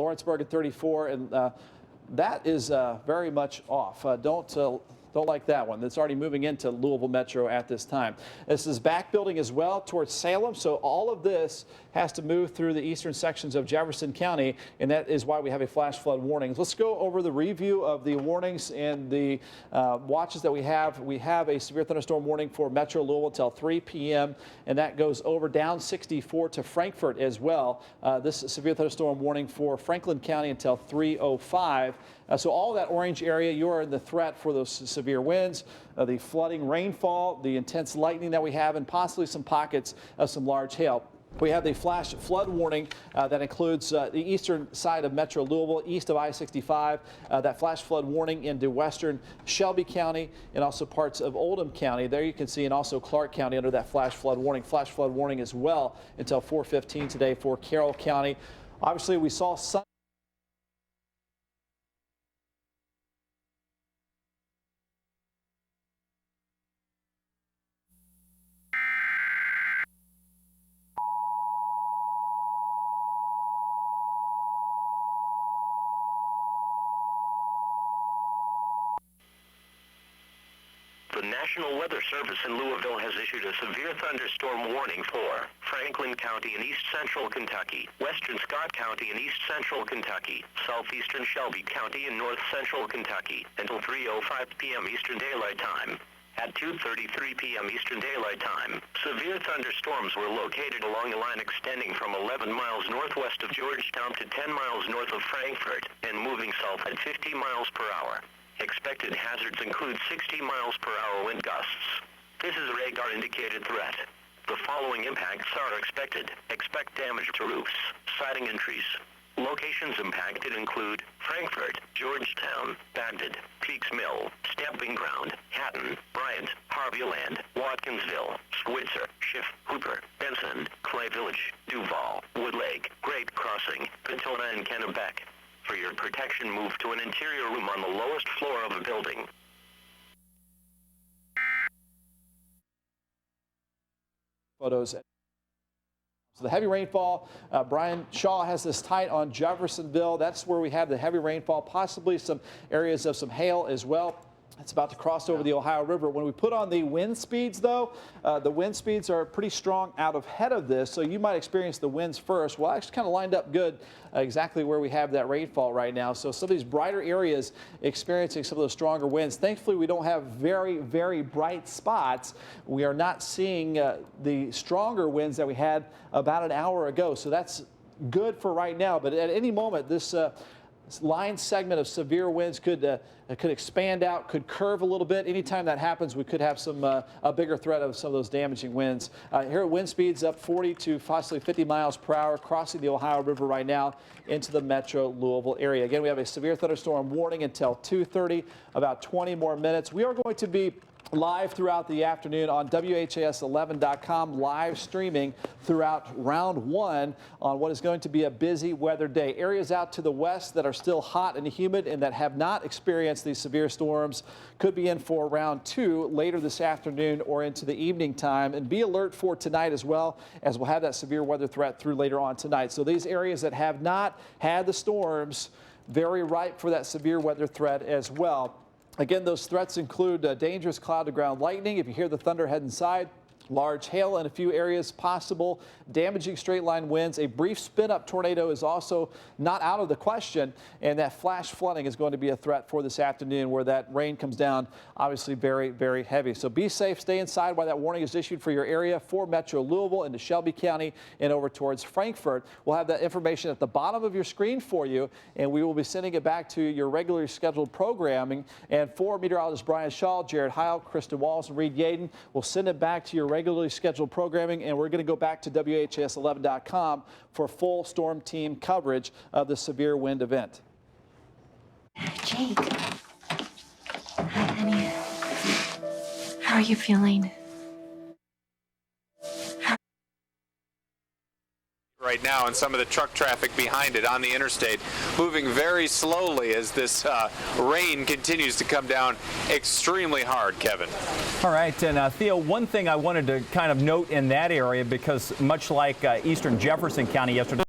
Lawrenceburg at 34, and that is very much off. Don't like that one. That's already moving into Louisville Metro at this time. This is back building as well towards Salem, so all of this has to move through the eastern sections of Jefferson County, and that is why we have a flash flood warning. Let's go over the review of the warnings and the watches that we have. We have a severe thunderstorm warning for Metro Louisville until 3 p.m., and that goes over down 64 to Frankfort as well. This is severe thunderstorm warning for Franklin County until 3:05. So all of that orange area, you are in the threat for those severe winds, the flooding rainfall, the intense lightning that we have, and possibly some pockets of some large hail. We have the flash flood warning that includes the eastern side of Metro Louisville, east of I-65. That flash flood warning into western Shelby County and also parts of Oldham County. There you can see, and also Clark County under that flash flood warning. Flash flood warning as well until 4:15 today for Carroll County. Obviously, we saw some. The National Weather Service in Louisville has issued a severe thunderstorm warning for Franklin County in east central Kentucky, western Scott County in east central Kentucky, southeastern Shelby County in north central Kentucky until 3:05 p.m. Eastern Daylight Time. At 2:33 p.m. Eastern Daylight Time, severe thunderstorms were located along a line extending from 11 miles northwest of Georgetown to 10 miles north of Frankfort and moving south at 50 miles per hour. Expected hazards include 60 miles per hour wind gusts. This is a radar-indicated threat. The following impacts are expected. Expect damage to roofs, siding and trees. Locations impacted include Frankfort, Georgetown, Bagdad, Peaks Mill, Stamping Ground, Hatton, Bryant, Harveyland, Watkinsville, Switzer, Schiff, Hooper, Benson, Clay Village, Duval, Wood Lake, Great Crossing, Petona and Kennebec. For your protection, move to an interior room on the lowest floor of a building. Photos. So the heavy rainfall, Brian Shaw has this tight on Jeffersonville. That's where we have the heavy rainfall, possibly some areas of some hail as well. It's about to cross over the Ohio River. When we put on the wind speeds, though, the wind speeds are pretty strong out ahead of this, so you might experience the winds first. Well, actually kind of lined up good exactly where we have that rainfall right now. So some of these brighter areas experiencing some of those stronger winds. Thankfully, we don't have very, very bright spots. We are not seeing the stronger winds that we had about an hour ago, so that's good for right now. But at any moment, this line segment of severe winds could expand out, could curve a little bit. Anytime that happens, we could have some a bigger threat of some of those damaging winds. Here at wind speeds up 40 to possibly 50 miles per hour, crossing the Ohio River right now into the Metro Louisville area. Again, we have a severe thunderstorm warning until 2:30, about 20 more minutes. We are going to be live throughout the afternoon on WHAS11.com, live streaming throughout round one on what is going to be a busy weather day. Areas out to the west that are still hot and humid and that have not experienced these severe storms could be in for round two later this afternoon or into the evening time. And be alert for tonight as well, as we'll have that severe weather threat through later on tonight. So these areas that have not had the storms, very ripe for that severe weather threat as well. Again, those threats include dangerous cloud-to-ground lightning. If you hear the thunder head inside, large hail in a few areas possible, damaging straight-line winds. A brief spin-up tornado is also not out of the question, and that flash flooding is going to be a threat for this afternoon where that rain comes down, obviously very, very heavy. So be safe, stay inside while that warning is issued for your area for Metro Louisville into Shelby County and over towards Frankfort. We'll have that information at the bottom of your screen for you, and we will be sending it back to your regularly scheduled programming. And for meteorologist Brian Shaw, Jared Heil, Kristen Walls, and Reed Yaden, we'll send it back to your regularly scheduled programming, and we're going to go back to WHAS11.com for full storm team coverage of the severe wind event. Jake. Hi, honey. How are you feeling? Right now, and some of the truck traffic behind it on the interstate moving very slowly as this rain continues to come down extremely hard, Kevin. All right, and Theo, one thing I wanted to kind of note in that area, because much like eastern Jefferson County yesterday,